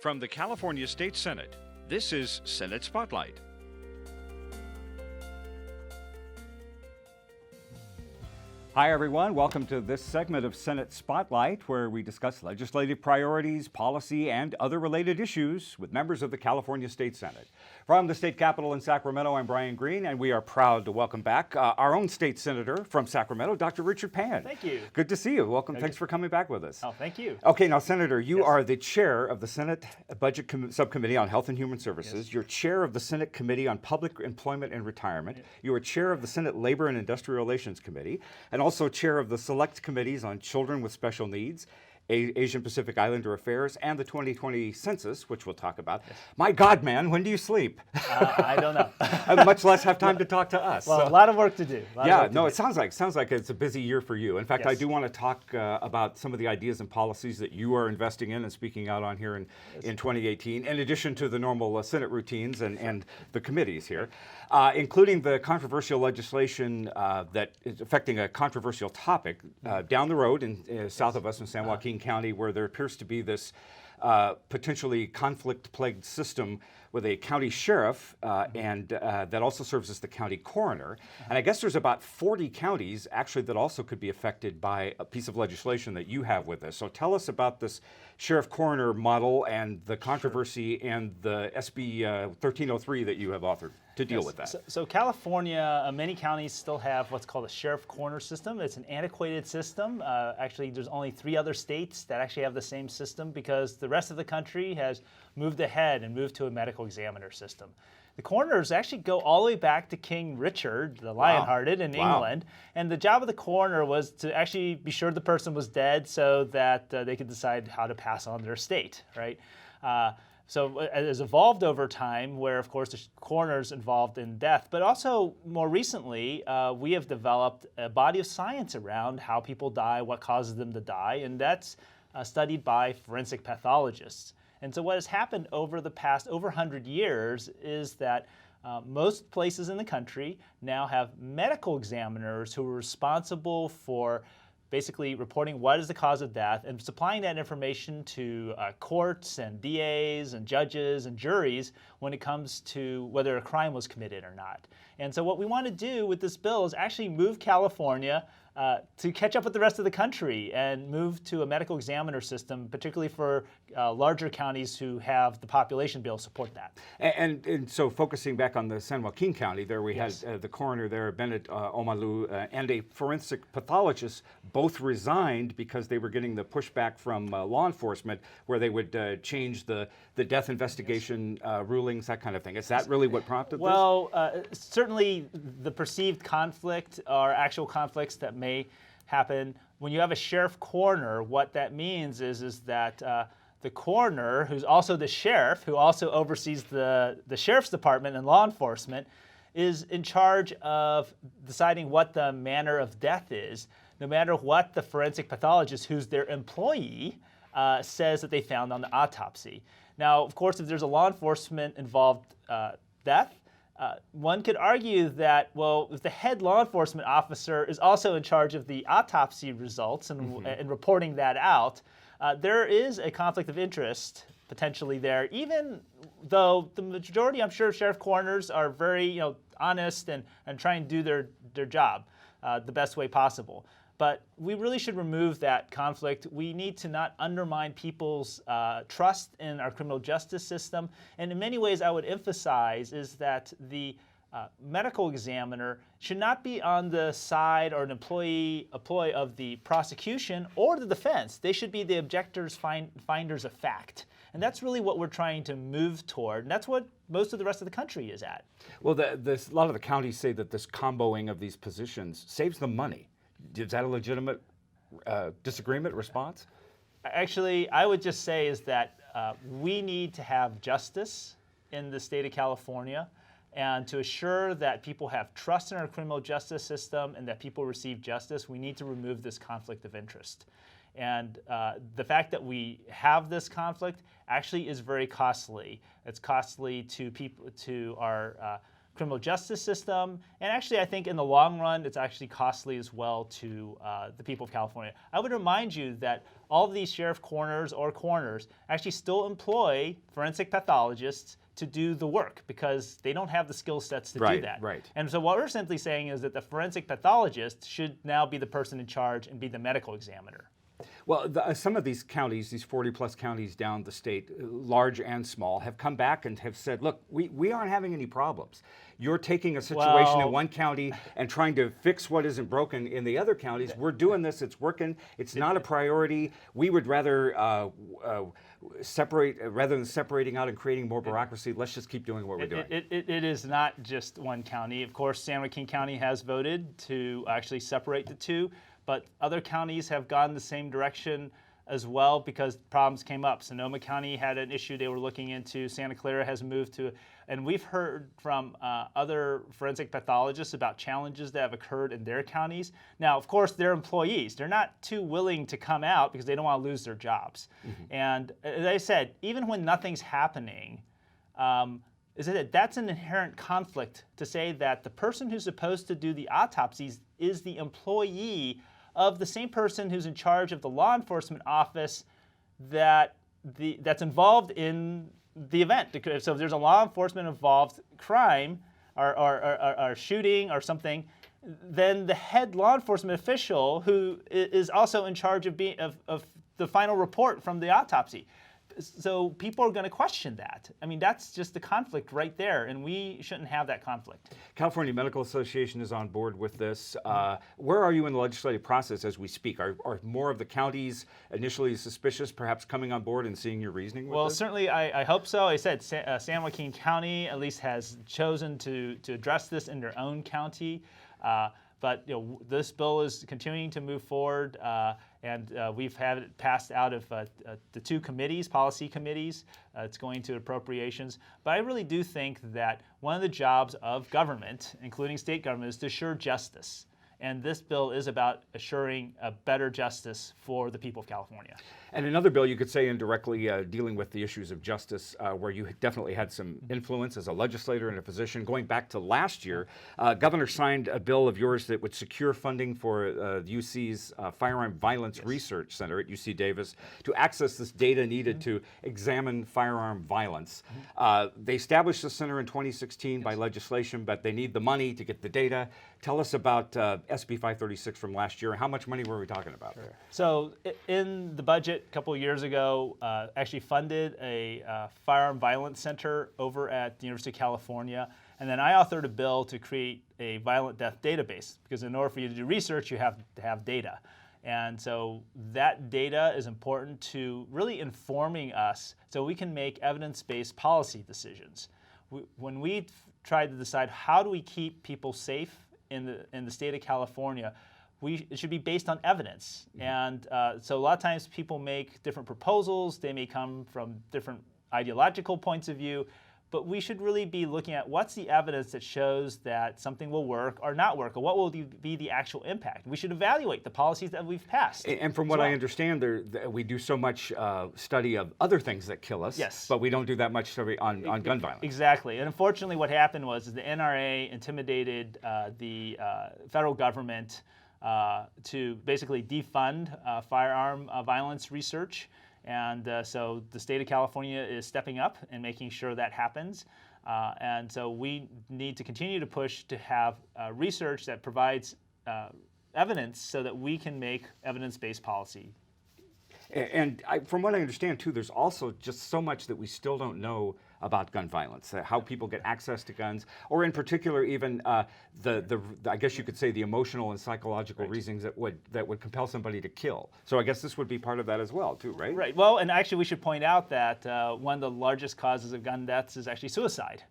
From the California State Senate, this is Senate Spotlight. Hi, everyone. Welcome to this segment of Senate Spotlight, where we discuss legislative priorities, policy, and other related issues with members of the California State Senate. From the state capitol in Sacramento, I'm Brian Green, and we are proud to welcome back our own state senator from Sacramento, Dr. Richard Pan. Thank you. Good to see you. Welcome. Thanks for coming back with us. Oh, thank you. Okay, now, Senator, you are the chair of the Senate Budget Subcommittee on Health and Human Services. Yes. You're chair of the Senate Committee on Public Employment and Retirement. You are chair of the Senate Labor and Industrial Relations Committee, and also chair of the Select Committees on Children with Special Needs, Asian Pacific Islander Affairs, and the 2020 Census, which we'll talk about. Yes. My God, man, when do you sleep? I don't know. Much less have time to talk to us. Well, a lot of work to do. It sounds like it's a busy year for you. In fact, Yes. I do want to talk about some of the ideas and policies that you are investing in and speaking out on here in 2018, in addition to the normal Senate routines and the committees here, including the controversial legislation that is affecting a controversial topic down the road in south of us in San Joaquin County, where there appears to be this potentially conflict-plagued system with a county sheriff and that also serves as the county coroner. And I guess there's about 40 counties actually that also could be affected by a piece of legislation that you have with us. So tell us about this sheriff coroner model and the controversy and the SB 1303 that you have authored to deal with that. So California, many counties still have what's called a sheriff coroner system. It's an antiquated system. Actually, there's only 3 other states that actually have the same system because the rest of the country has moved ahead and moved to a medical examiner system. The coroners actually go all the way back to King Richard, the Lionhearted in England, and the job of the coroner was to actually be sure the person was dead so that they could decide how to pass on their estate, right? So it has evolved over time where, of course, the coroner's involved in death, but also more recently, we have developed a body of science around how people die, what causes them to die, and that's studied by forensic pathologists. And so what has happened over the past over 100 years is that most places in the country now have medical examiners who are responsible for basically reporting what is the cause of death and supplying that information to courts and DAs and judges and juries when it comes to whether a crime was committed or not. And so what we want to do with this bill is actually move California to catch up with the rest of the country and move to a medical examiner system, particularly for larger counties who have the population bill support that. And so focusing back on the San Joaquin County, there we had the coroner there, Bennett Omalu, and a forensic pathologist both resigned because they were getting the pushback from law enforcement where they would change the death investigation rulings, that kind of thing. Is that really what prompted this? Well, certainly the perceived conflict or actual conflicts that may happen. When you have a sheriff coroner, what that means is that the coroner, who's also the sheriff, who also oversees the sheriff's department and law enforcement, is in charge of deciding what the manner of death is, no matter what the forensic pathologist, who's their employee, says that they found on the autopsy. Now, of course, if there's a law enforcement involved death, one could argue that, well, if the head law enforcement officer is also in charge of the autopsy results and reporting that out, there is a conflict of interest potentially there, even though the majority, I'm sure, sheriff coroners are very honest and try and do their job the best way possible. But we really should remove that conflict. We need to not undermine people's trust in our criminal justice system. And in many ways, I would emphasize is that the medical examiner should not be on the side or an employee of the prosecution or the defense. They should be the objectors, finders of fact. And that's really what we're trying to move toward. And that's what most of the rest of the country is at. Well, a lot of the counties say that this comboing of these positions saves them money. Is that a legitimate disagreement, response? Actually, I would just say is that we need to have justice in the state of California, and to assure that people have trust in our criminal justice system and that people receive justice, we need to remove this conflict of interest. And the fact that we have this conflict actually is very costly. It's costly to people, to our criminal justice system, and actually I think in the long run it's actually costly as well to the people of California. I would remind you that all of these sheriff coroners or coroners actually still employ forensic pathologists to do the work because they don't have the skill sets to do that. Right. And so what we're simply saying is that the forensic pathologist should now be the person in charge and be the medical examiner. Well, some of these counties, these 40-plus counties down the state, large and small, have come back and have said, look, we aren't having any problems. You're taking a situation in one county and trying to fix what isn't broken in the other counties. We're doing this. It's working. It's not a priority. We would rather separate, rather than separating out and creating more bureaucracy, let's just keep doing what we're doing. It is not just one county. Of course, San Joaquin County has voted to actually separate the two, but other counties have gone the same direction as well because problems came up. Sonoma County had an issue they were looking into. Santa Clara has moved to, and we've heard from other forensic pathologists about challenges that have occurred in their counties. Now, of course, they're employees. They're not too willing to come out because they don't want to lose their jobs. And as I said, even when nothing's happening, that's an inherent conflict to say that the person who's supposed to do the autopsies is the employee of the same person who's in charge of the law enforcement office that's involved in the event. So if there's a law enforcement involved crime or shooting or something, then the head law enforcement official who is also in charge of the final report from the autopsy. So people are going to question that. I mean, that's just the conflict right there, and we shouldn't have that conflict. California Medical Association is on board with this. Where are you in the legislative process as we speak? Are more of the counties initially suspicious, perhaps coming on board and seeing your reasoning with this? Well, certainly I hope so. I said San Joaquin County at least has chosen to address this in their own county. But this bill is continuing to move forward, and we've had it passed out of the two committees, policy committees. It's going to appropriations. But I really do think that one of the jobs of government, including state government, is to assure justice. And this bill is about assuring a better justice for the people of California. And another bill, you could say indirectly dealing with the issues of justice, where you definitely had some influence as a legislator and a physician. Going back to last year, Governor signed a bill of yours that would secure funding for UC's Firearm Violence Research Center at UC Davis to access this data needed to examine firearm violence. They established the center in 2016 by legislation, but they need the money to get the data. Tell us about SB 536 from last year. How much money were we talking about? Sure. So in the budget a couple of years ago, actually funded a firearm violence center over at the University of California. And then I authored a bill to create a violent death database because in order for you to do research, you have to have data. And so that data is important to really informing us so we can make evidence-based policy decisions. When we try to decide how do we keep people safe in the state of California, it should be based on evidence. And so a lot of times people make different proposals. They may come from different ideological points of view, but we should really be looking at what's the evidence that shows that something will work or not work, or what will be the actual impact. We should evaluate the policies that we've passed. And from what I understand, we do so much study of other things that kill us, yes, but we don't do that much study on gun violence. Exactly. And unfortunately what happened was the NRA intimidated the federal government to basically defund firearm violence research. And so the state of California is stepping up and making sure that happens. And so we need to continue to push to have research that provides evidence so that we can make evidence-based policy. And from what I understand, too, there's also just so much that we still don't know about gun violence, how people get access to guns, or in particular, even I guess you could say the emotional and psychological reasons that would compel somebody to kill. So I guess this would be part of that as well, too, right? Right. Well, and actually, we should point out that one of the largest causes of gun deaths is actually suicide.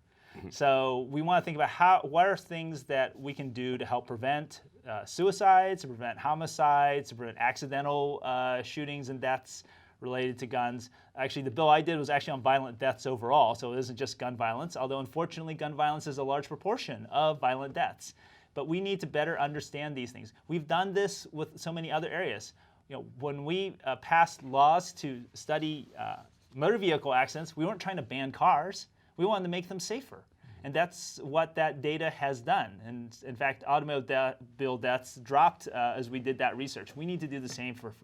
So we want to think about what are things that we can do to help prevent suicides, to prevent homicides, to prevent accidental shootings and deaths related to guns. Actually, the bill I did was actually on violent deaths overall, so it isn't just gun violence, although unfortunately gun violence is a large proportion of violent deaths. But we need to better understand these things. We've done this with so many other areas. When we passed laws to study motor vehicle accidents, we weren't trying to ban cars. We wanted to make them safer. And that's what that data has done. And in fact, automobile deaths dropped as we did that research. We need to do the same for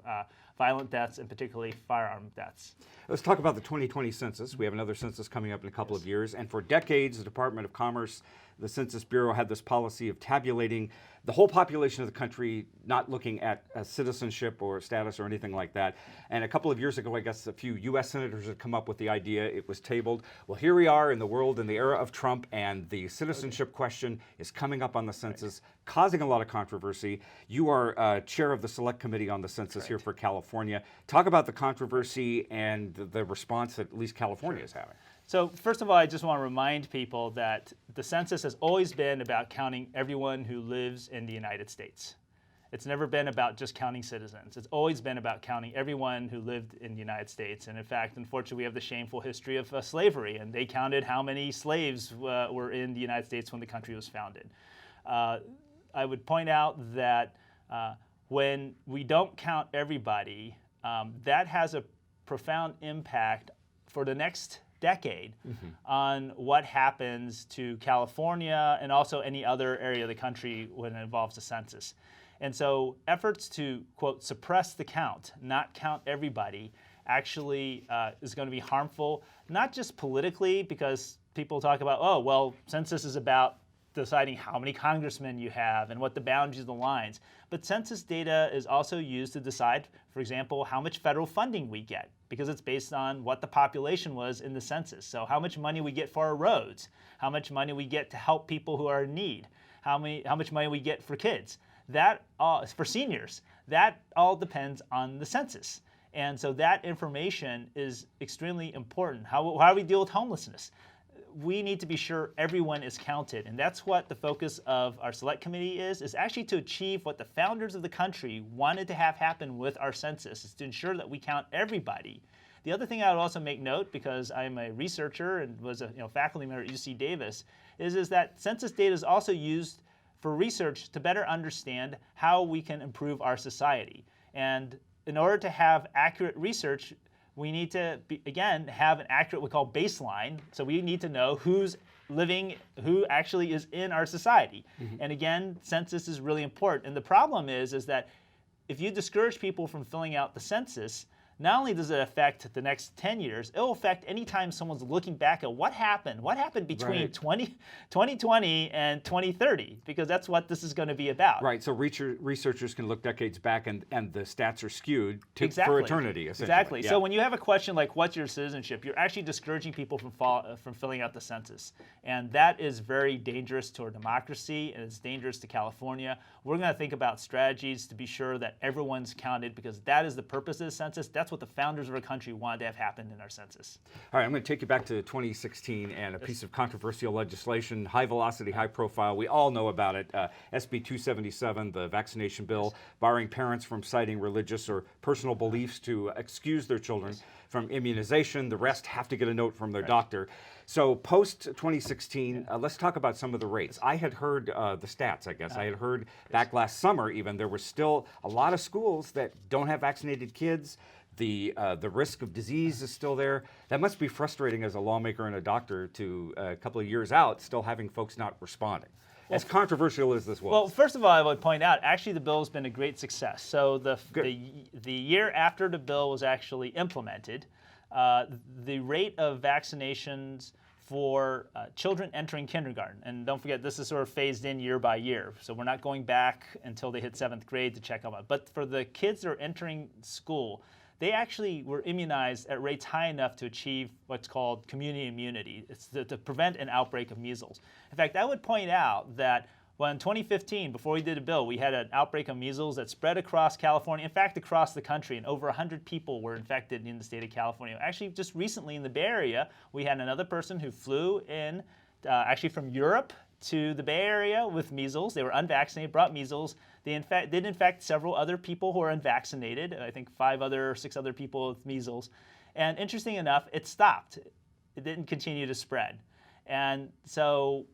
violent deaths and particularly firearm deaths. Let's talk about the 2020 census. We have another census coming up in a couple of years. And for decades, the Department of Commerce, the Census Bureau had this policy of tabulating the whole population of the country, not looking at citizenship or status or anything like that. And a couple of years ago, I guess a few U.S. senators had come up with the idea. It was tabled. Well, here we are in the world in the era of Trump, and the citizenship question is coming up on the census, causing a lot of controversy. You are chair of the Select Committee on the Census here for California. Talk about the controversy and the response that at least California is having. So first of all, I just want to remind people that the census has always been about counting everyone who lives in the United States. It's never been about just counting citizens. It's always been about counting everyone who lived in the United States. And in fact, unfortunately, we have the shameful history of slavery, and they counted how many slaves were in the United States when the country was founded. I would point out that when we don't count everybody, that has a profound impact for the next decade on what happens to California and also any other area of the country when it involves the census. And so efforts to, quote, suppress the count, not count everybody, actually is going to be harmful, not just politically, because people talk about, oh, well, census is about deciding how many congressmen you have and what the boundaries of the lines. But census data is also used to decide, for example, how much federal funding we get, because it's based on what the population was in the census. So how much money we get for our roads, how much money we get to help people who are in need, how much money we get for kids, that for seniors. That all depends on the census. And so that information is extremely important. How do we deal with homelessness? We need to be sure everyone is counted, and that's what the focus of our Select Committee is actually to achieve what the founders of the country wanted to have happen with our census, is to ensure that we count everybody. The other thing I would also make note, because I'm a researcher and was a faculty member at UC Davis, is that census data is also used for research to better understand how we can improve our society. And in order to have accurate research, we need to, again, have an accurate, what we call baseline. So we need to know who's living, who actually is in our society. And again, census is really important. And the problem is that if you discourage people from filling out the census, not only does it affect the next 10 years, it will affect any time someone's looking back at what happened between 2020 and 2030, because that's what this is going to be about. Right, so researchers can look decades back and the stats are skewed Exactly. for eternity, essentially. Exactly. Yeah. So when you have a question like, what's your citizenship, you're actually discouraging people from filling out the census. And that is very dangerous to our democracy, and it's dangerous to California. We're going to think about strategies to be sure that everyone's counted, because that is the purpose of the census. That's what the founders of our country wanted to have happen in our census. All right, I'm going to take you back to 2016 and a piece of controversial legislation, high velocity, high profile. We all know about it. SB 277, the vaccination bill, barring parents from citing religious or personal beliefs to excuse their children from immunization. The rest have to get a note from their doctor. So post 2016, let's talk about some of the rates. I had heard the stats, I guess. I had heard back last summer even, there were still a lot of schools that don't have vaccinated kids. The risk of disease is still there. That must be frustrating as a lawmaker and a doctor to a couple of years out still having folks not responding. As controversial as this was. Well, first of all, I would point out, actually the bill has been a great success. So the year after the bill was actually implemented, the rate of vaccinations for children entering kindergarten, and don't forget, this is sort of phased in year by year, so we're not going back until they hit 7th grade to check on it. But for the kids that are entering school, they actually were immunized at rates high enough to achieve what's called community immunity. It's to prevent an outbreak of measles. In fact, I would point out that when in 2015, before we did a bill, we had an outbreak of measles that spread across California, in fact, across the country, and over 100 people were infected in the state of California. Actually, just recently in the Bay Area, we had another person who flew in, actually from Europe to the Bay Area with measles. They were unvaccinated, brought measles. They did infect several other people who are unvaccinated, I think 5 or 6 other people with measles. And interesting enough, it stopped. It didn't continue to spread. And so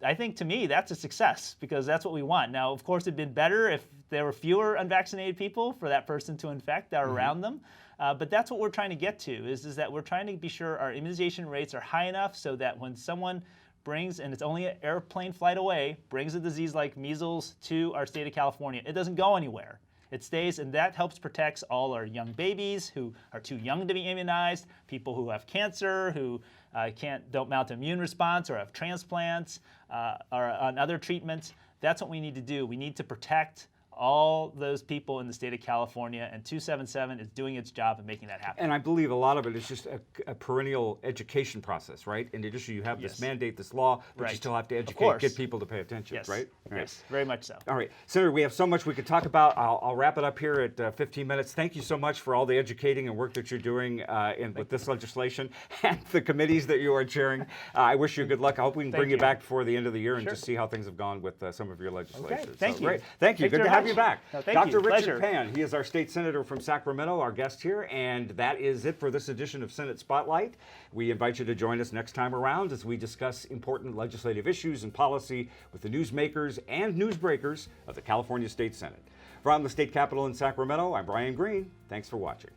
I think, to me, that's a success, because that's what we want. Now, of course, it'd been better if there were fewer unvaccinated people for that person to infect that are around them. But that's what we're trying to get to, is that we're trying to be sure our immunization rates are high enough so that when someone brings, and it's only an airplane flight away, brings a disease like measles to our state of California, it doesn't go anywhere. It stays, and that helps protect all our young babies who are too young to be immunized, people who have cancer, who don't mount an immune response or have transplants or on other treatments. That's what we need to do. We need to protect all those people in the state of California, and 277 is doing its job in making that happen. And I believe a lot of it is just a perennial education process, right? In addition, you have this mandate, this law, but you still have to educate, get people to pay attention, right? Yes, very much so. All right, Senator, we have so much we could talk about. I'll wrap it up here at 15 minutes. Thank you so much for all the educating and work that you're doing with this legislation and the committees that you are chairing. I wish you good luck. I hope we can bring you back before the end of the year and just see how things have gone with some of your legislation. Okay, thank you. Great. Thank you. Good to have you back. No, thank Dr. you. Richard Pleasure. Pan, he is our state senator from Sacramento, our guest here, and that is it for this edition of Senate Spotlight. We invite you to join us next time around as we discuss important legislative issues and policy with the newsmakers and newsbreakers of the California State Senate. From the state capitol in Sacramento, I'm Brian Green. Thanks for watching.